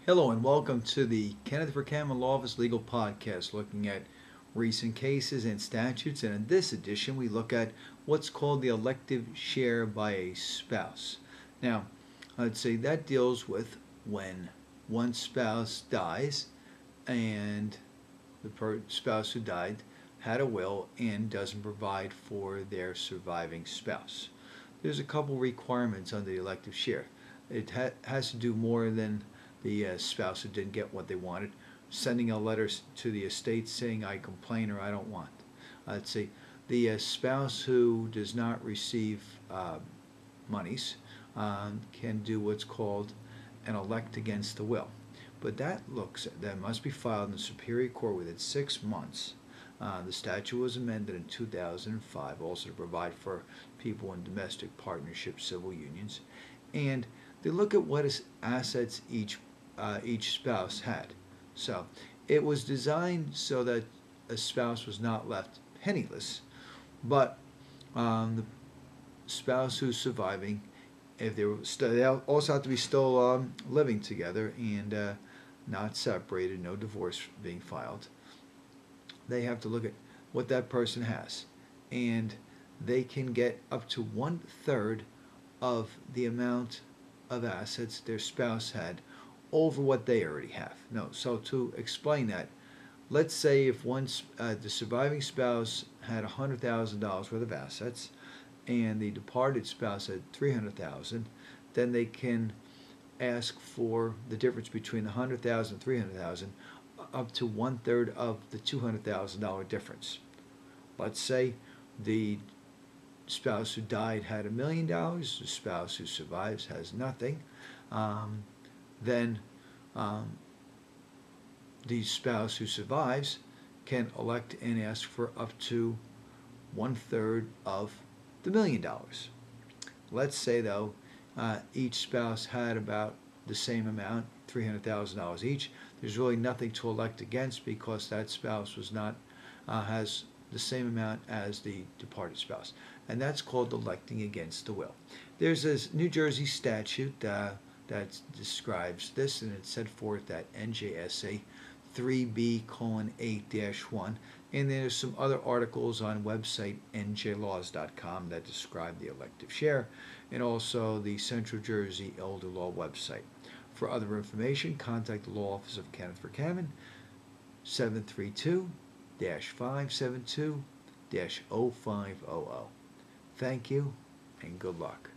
Hello and welcome to the Kenneth Verkaman Law Office Legal Podcast, looking at recent cases and statutes. And in this edition, we look at what's called the elective share by a spouse. Now, I'd say that deals with when one spouse dies and the spouse who died had a will and doesn't provide for their surviving spouse. There's a couple requirements under the elective share. It has to do more than the spouse who didn't get what they wanted, sending a letter to the estate saying, I complain or I don't want. Let's see, the spouse who does not receive monies can do what's called an elect against the will. But that must be filed in the Superior Court within 6 months. The statute was amended in 2005, also to provide for people in domestic partnership civil unions, and they look at what assets each spouse had. So it was designed so that a spouse was not left penniless, but the spouse who's surviving, if they also have to be still living together and not separated, no divorce being filed. They have to look at what that person has, and they can get up to 1/3 of the amount of assets their spouse had over what they already have. No, so to explain that, let's say if the surviving spouse had $100,000 worth of assets, and the departed spouse had $300,000, then they can ask for the difference between the $100,000 and $300,000, up to 1/3 of the $200,000 difference. Let's say the spouse who died had $1 million, the spouse who survives has nothing. Then the spouse who survives can elect and ask for up to 1/3 of the $1 million. Let's say, though, each spouse had about the same amount, $300,000 each. There's really nothing to elect against because that spouse has the same amount as the departed spouse, and that's called electing against the will. There's this New Jersey statute that describes this, and it's set forth at NJSA 3B:8-1, and there's some other articles on website njlaws.com that describe the elective share, and also the Central Jersey Elder Law website. For other information, contact the Law Office of Kenneth Verkaman, 732-572-0500. Thank you, and good luck.